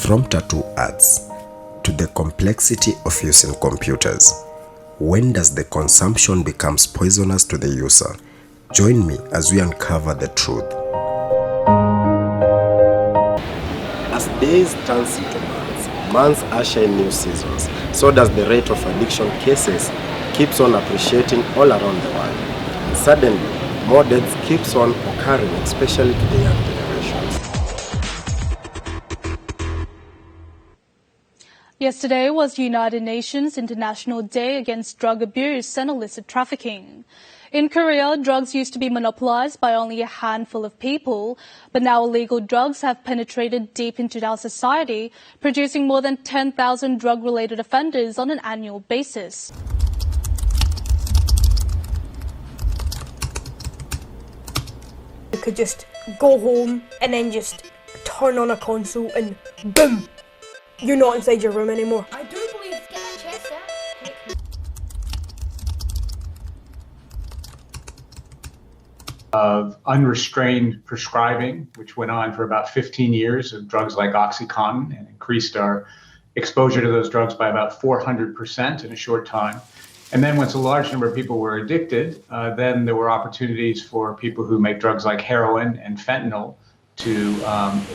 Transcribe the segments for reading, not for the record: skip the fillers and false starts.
From tattoo arts to the complexity of using computers, when does the consumption becomes poisonous to the user? Join me as we uncover the truth. As days turns into months usher in new seasons, so does the rate of addiction cases keeps on appreciating all around the world. And suddenly, more deaths keeps on occurring, especially to the young generations. Yesterday was United Nations International Day Against Drug Abuse and Illicit Trafficking. In Korea, drugs used to be monopolized by only a handful of people, but now illegal drugs have penetrated deep into our society, producing more than 10,000 drug-related offenders on an annual basis. You could just go home and then just turn on a console and boom! You're not inside your room anymore. I do believe Chester. Of unrestrained prescribing, which went on for about 15 years of drugs like OxyContin and increased our exposure to those drugs by about 400% in a short time. And then once a large number of people were addicted, then there were opportunities for people who make drugs like heroin and fentanyl to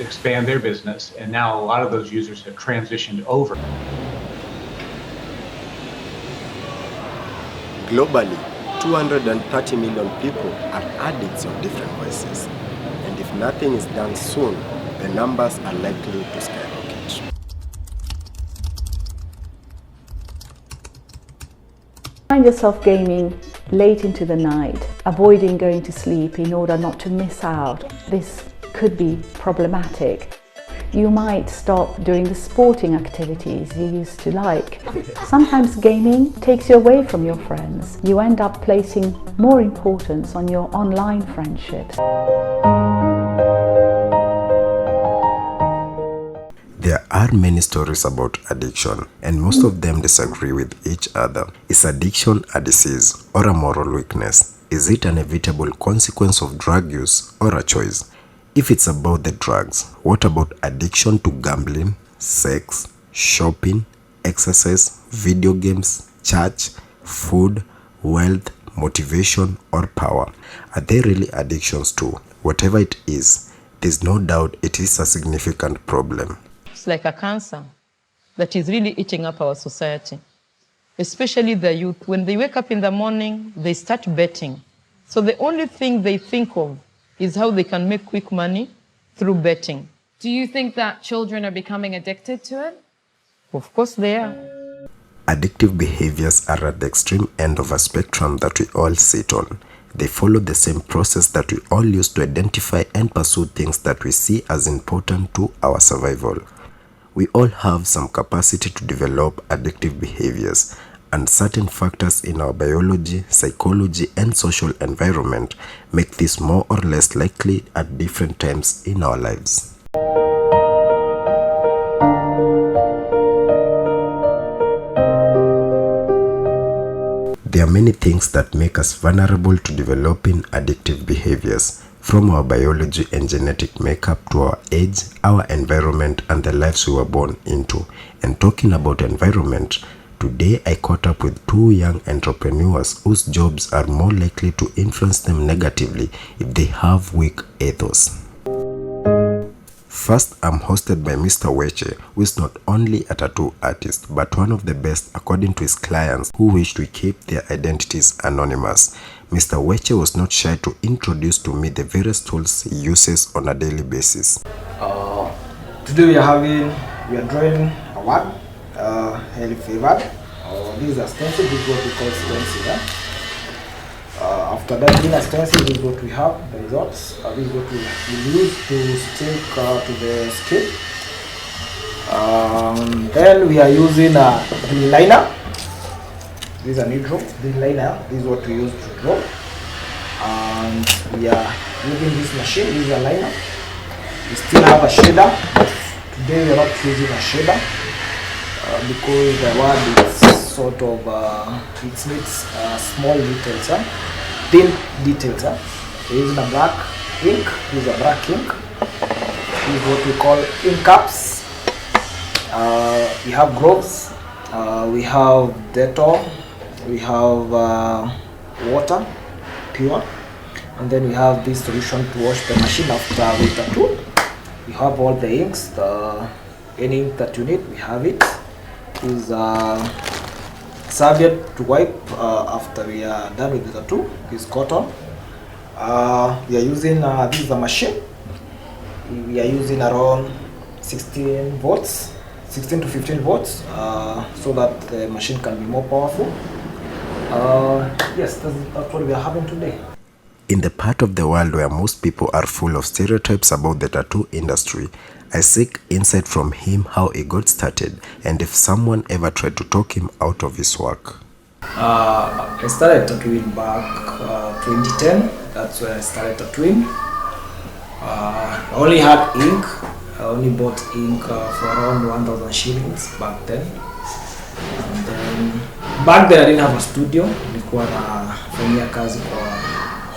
expand their business. And now a lot of those users have transitioned over. Globally, 230 million people are addicts of different vices, and if nothing is done soon, the numbers are likely to skyrocket. Find yourself gaming late into the night, avoiding going to sleep in order not to miss out. This could be problematic. You might stop doing the sporting activities you used to like. Sometimes gaming takes you away from your friends. You end up placing more importance on your online friendships. There are many stories about addiction, and most of them disagree with each other. Is addiction a disease or a moral weakness? Is it an inevitable consequence of drug use or a choice? If it's about the drugs, what about addiction to gambling, sex, shopping, exercise, video games, church, food, wealth, motivation, or power? Are they really addictions too? Whatever it is, there's no doubt it is a significant problem. It's like a cancer that is really eating up our society, especially the youth. When they wake up in the morning, they start betting. So the only thing they think of is how they can make quick money through betting. Do you think that children are becoming addicted to it? Of course they are. Addictive behaviors are at the extreme end of a spectrum that we all sit on. They follow the same process that we all use to identify and pursue things that we see as important to our survival. We all have some capacity to develop addictive behaviors, and certain factors in our biology, psychology, and social environment make this more or less likely at different times in our lives. There are many things that make us vulnerable to developing addictive behaviors, from our biology and genetic makeup to our age, our environment, and the lives we were born into. And talking about environment, today I caught up with two young entrepreneurs whose jobs are more likely to influence them negatively if they have weak ethos. First, I'm hosted by Mr. Weche, who is not only a tattoo artist, but one of the best according to his clients who wish to keep their identities anonymous. Mr. Weche was not shy to introduce to me the various tools he uses on a daily basis. Today we are drawing a word, highly favored. This is a stencil, this is what we call stencil. After that being a stencil, this is what we have, the results. This is what we use to stick to the skin. Then we are using a drill liner. This is a needle drill liner. This is what we use to draw. And we are using this machine. This is a liner. We still have a shader, but today we are not using a shader because the word is sort of it needs small details, thin details. We're using a black ink. This is a black ink. is what we call ink caps. We have gloves, we have Dettol, we have water, pure, and then we have this solution to wash the machine after we tattoo. We have all the inks, any ink that you need, we have it. Is serviette to wipe after we are done with the tattoo. Is cotton. We are using this is a machine. We are using around 16 volts, 16 to 15 volts, so that the machine can be more powerful. Yes, that's what we are having today. In the part of the world where most people are full of stereotypes about the tattoo industry, I seek insight from him how he got started and if someone ever tried to talk him out of his work. I started tattooing back 2010. That's when I started tattooing. I only had ink. I only bought ink for around 1,000 shillings back then. And then back then I didn't have a studio. Nilikuwa nafanyia kazi kwa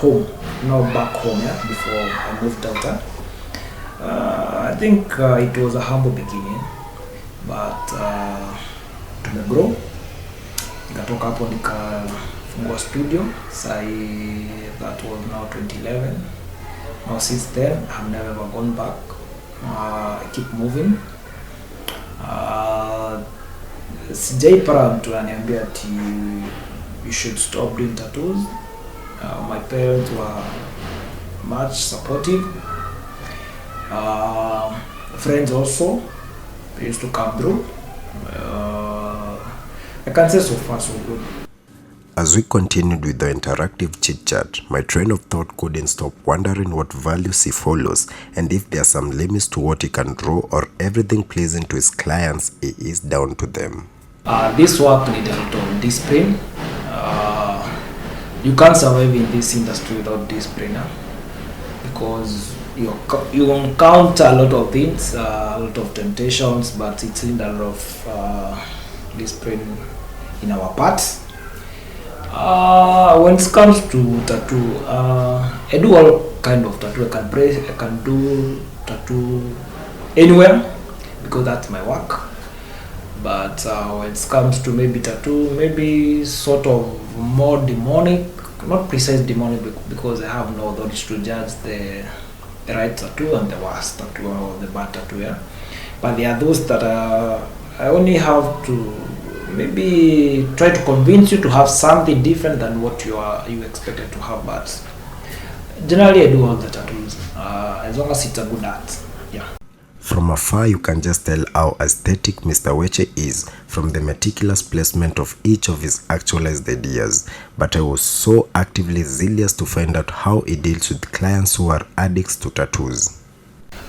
home, not back home, yeah, before I moved out. I think it was a humble beginning, but tumegrow. Nikatoka hapo nikafungua studio. That was now 2011. Now since then I've never gone back. I keep moving. Sijaipata mtu ananiambia ati you should stop doing tattoos. My parents were much supportive. Friends also, they used to come through. I can say so far so good. As we continued with the interactive chit-chat, my train of thought couldn't stop wondering what values he follows and if there are some limits to what he can draw or everything pleasing to his clients, he is down to them. This work needs a lot of discipline. You can't survive in this industry without discipline, because you encounter a lot of things, a lot of temptations, but it's in a lot of discipline in our parts. When it comes to tattoo, I do all kind of tattoo. I can do tattoo anywhere because that's my work. But when it comes to maybe tattoo, maybe sort of more demonic, not precise demonic, because I have no authority to judge the right tattoo and the worst tattoo or the bad tattoo. Yeah? But there are those that I only have to maybe try to convince you to have something different than what you expected to have. But generally I do all the tattoos as long as it's a good art. Yeah. From afar, you can just tell how aesthetic Mr. Weche is from the meticulous placement of each of his actualized ideas. But I was so actively zealous to find out how he deals with clients who are addicts to tattoos.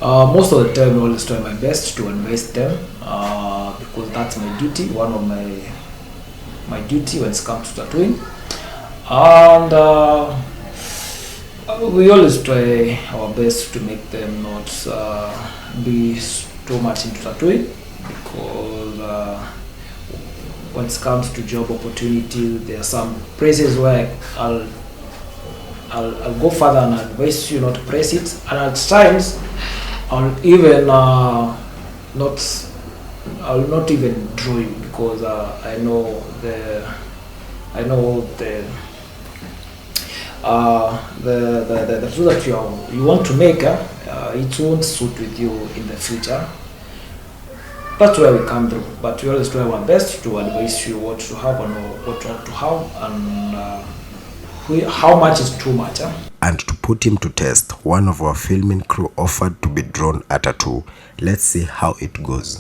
Most of the time, I always try my best to advise them because that's my duty, one of my duty when it comes to tattooing. And we always try our best to make them not be too much into tattooing, because when it comes to job opportunity, there are some places where I'll go further and advise you not to press it, and at times I'll not even draw you because I know the tattoo that you want to make, it won't suit with you in the future. That's where we come through. But we always try our best to advise you what to have and what not to have, and how much is too much. And to put him to test, one of our filming crew offered to be drawn a tattoo. Let's see how it goes.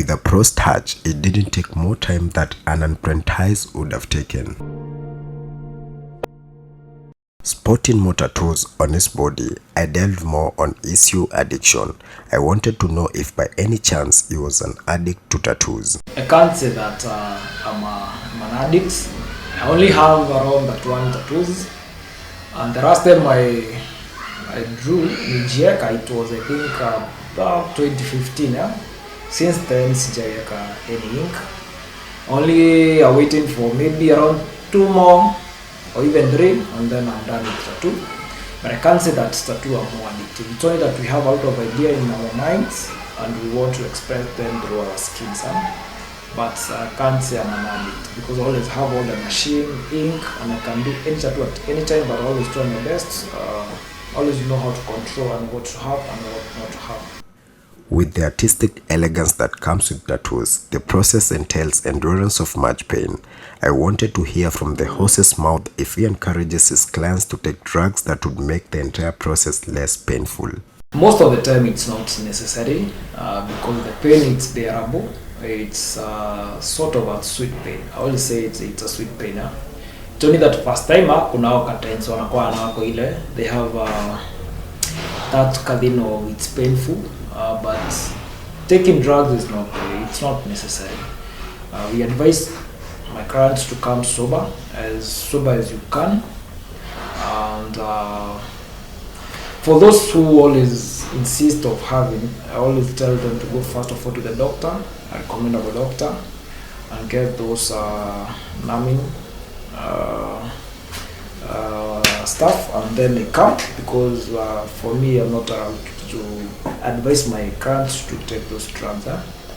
With a pro's touch, it didn't take more time that an apprentice would have taken. Spotting more tattoos on his body, I delved more on issue addiction. I wanted to know if by any chance he was an addict to tattoos. I can't say that I'm an addict. I only have around 1 tattoos, and the last time I drew in Jieka, it was I think about 2015. Yeah? Since then, sijaweka any ink. Only waiting for maybe around 2 more or even 3, and then I'm done with tattoo. But I can't say that tattoo are more addictive. It's only that we have a lot of idea in our minds and we want to express them through our skins. But I can't say I'm an addict because I always have all the machine, ink, and I can do any tattoo at any time, but I always try my best. Always know how to control and what to have and what not to have. With the artistic elegance that comes with tattoos, the process entails endurance of much pain. I wanted to hear from the horse's mouth if he encourages his clients to take drugs that would make the entire process less painful. Most of the time it's not necessary because the pain is bearable. It's sort of a sweet pain. I always say it's a sweet pain. It's only that first time kunao katains wanakuwa anawako ile they have that kadino it's painful. But taking drugs is not necessary. We advise my clients to come sober as you can, and for those who always insist of having, I always tell them to go first of all to the doctor. I recommend a doctor and get those numbing stuff, and then they come because for me I'm not allowed to advise my clients to take those drugs,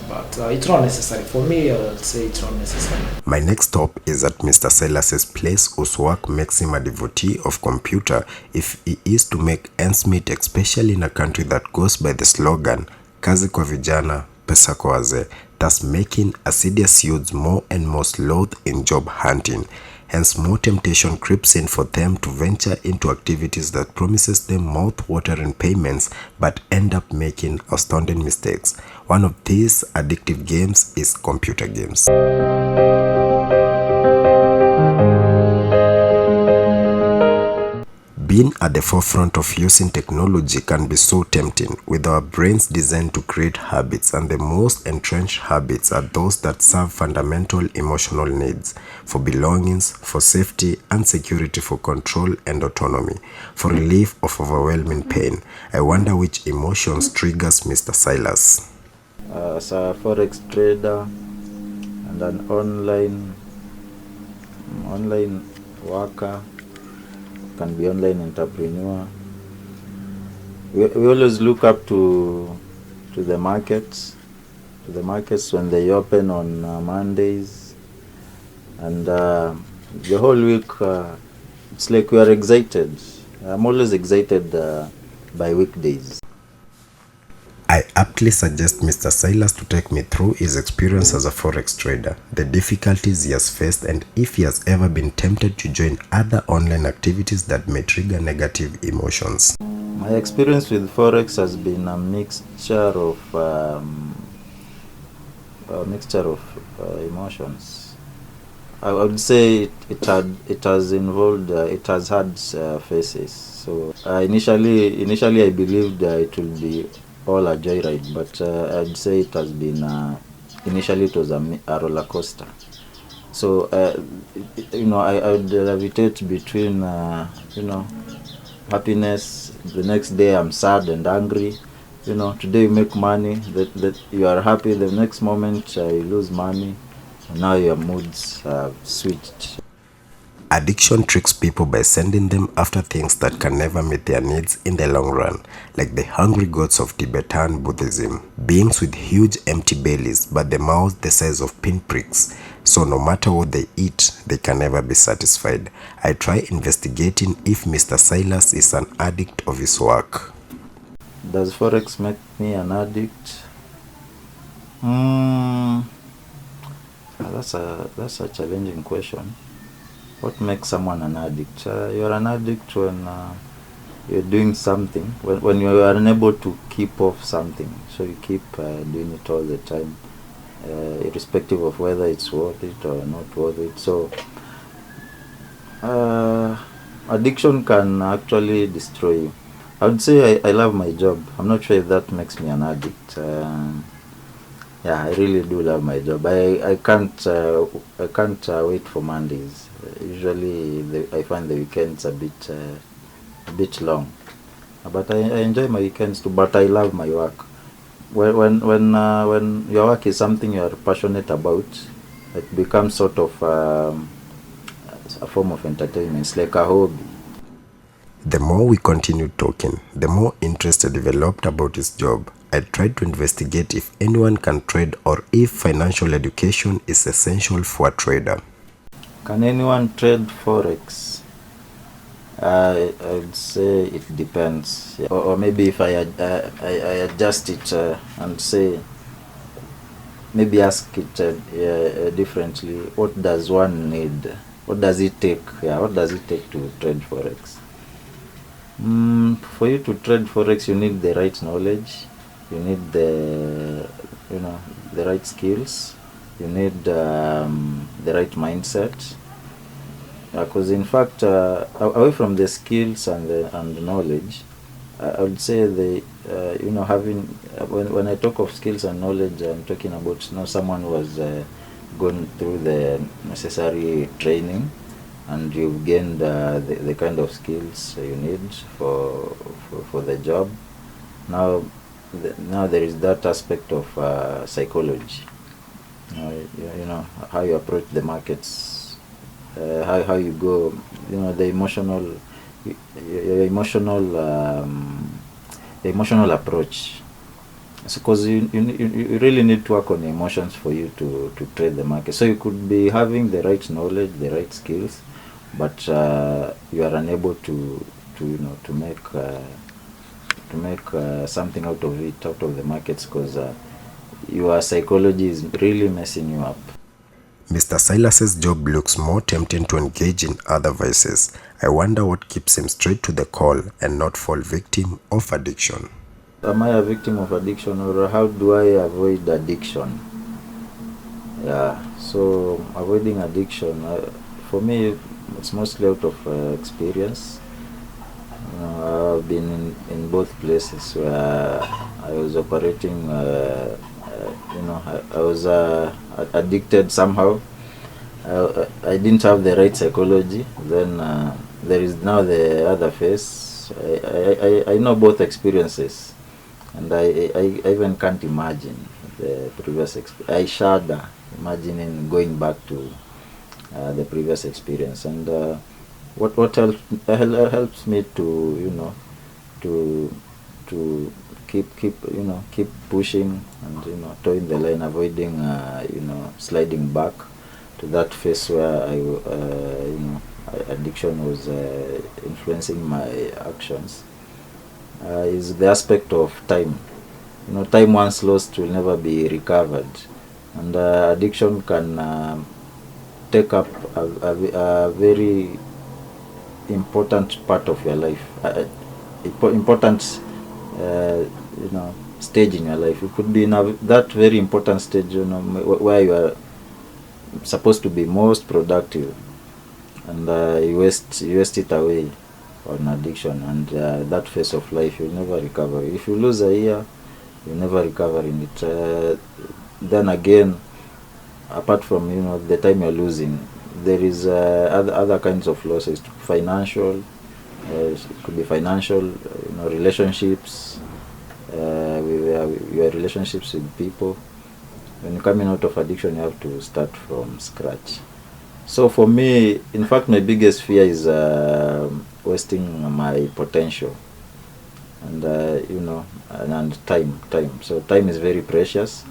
but it's not necessary. For me, I'll say it's not necessary. My next stop is at Mr. Silas's place, whose work makes him a devotee of computer if he is to make ends meet, especially in a country that goes by the slogan, Kazi kwa vijana, pesa kwa wazee, thus making assiduous youths more and more sloth in job hunting. Hence, more temptation creeps in for them to venture into activities that promises them mouth-watering payments but end up making astounding mistakes. One of these addictive games is computer games. Being at the forefront of using technology can be so tempting, with our brains designed to create habits, and the most entrenched habits are those that serve fundamental emotional needs, for belongings, for safety and security, for control and autonomy, for relief of overwhelming pain. I wonder which emotions triggers Mr. Silas. As a forex trader and an online worker, can be online entrepreneur. We always look up to the markets, when they open on Mondays, and the whole week it's like we are excited. I'm always excited by weekdays. I aptly suggest Mr. Silas to take me through his experience as a forex trader, the difficulties he has faced, and if he has ever been tempted to join other online activities that may trigger negative emotions. My experience with forex has been a mixture of emotions. I would say it has involved, it has had phases. So initially I believed it will be all a joyride, but I'd say it has been initially it was a roller coaster. So I would gravitate between happiness. The next day I'm sad and angry. Today you make money, that you are happy. The next moment you lose money. And now your moods have switched. Addiction tricks people by sending them after things that can never meet their needs in the long run, like the hungry gods of Tibetan Buddhism, beings with huge empty bellies but the mouths the size of pinpricks, so no matter what they eat, they can never be satisfied. I try investigating if Mr. Silas is an addict of his work. Does forex make me an addict? That's a challenging question. What makes someone an addict? You're an addict when you're doing something, when you are unable to keep off something, so you keep doing it all the time. irrespective of whether it's worth it or not worth it. So addiction can actually destroy you. I would say I love my job. I'm not sure if that makes me an addict. Yeah, I really do love my job. I can't wait for Mondays. Usually I find the weekends a bit long, but I enjoy my weekends too. But I love my work. When your work is something you are passionate about, it becomes sort of a form of entertainment. It's like a hobby. The more we continued talking, the more interest I developed about his job. I tried to investigate if anyone can trade or if financial education is essential for a trader. Can anyone trade Forex? I would say it depends. Or maybe if I adjust it and say, maybe ask it differently. What does one need? What does it take? Yeah, what does it take to trade Forex? For you to trade Forex, you need the right knowledge. You need the right skills. You need the right mindset. Because in fact, away from the skills and the knowledge, I would say having when I talk of skills and knowledge, I'm talking about someone who has gone through the necessary training, and you've gained the kind of skills you need for the job. Now there is that aspect of psychology. How you approach the markets. How you go, the emotional approach. Because you really need to work on emotions for you to trade the market. So you could be having the right knowledge, the right skills, but you are unable to make something out of it, out of the markets, because your psychology is really messing you up. Mr. Silas's job looks more tempting to engage in other vices. I wonder what keeps him straight to the call and not fall victim of addiction. Am I a victim of addiction, or how do I avoid addiction? Yeah, so avoiding addiction, for me, it's mostly out of experience. I've been in both places where I was operating. I was addicted somehow. I didn't have the right psychology. Then there is now the other phase. I know both experiences, and I even can't imagine the previous experience. I shudder imagining going back to the previous experience. And what helps me to keep pushing and towing the line, avoiding sliding back to that phase where addiction was influencing my actions, is the aspect of time. Time once lost will never be recovered, and addiction can take up a very important part of your life, important stage in your life. It could be in that very important stage, where you are supposed to be most productive, and you waste it away on addiction, and that phase of life you'll never recover. If you lose a year, you'll never recover in it. Then again, apart from the time you're losing, there is other kinds of losses. Financial, it could be financial, relationships, your relationships with people. When you're coming out of addiction, you have to start from scratch. So for me, in fact, my biggest fear is wasting my potential, and and time. So time is very precious.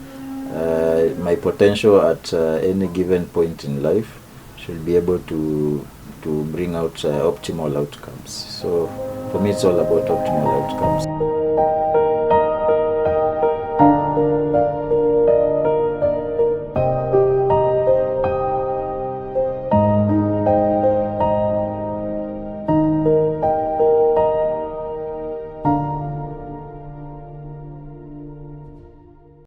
My potential at any given point in life should be able to bring out optimal outcomes. So for me, it's all about optimal outcomes.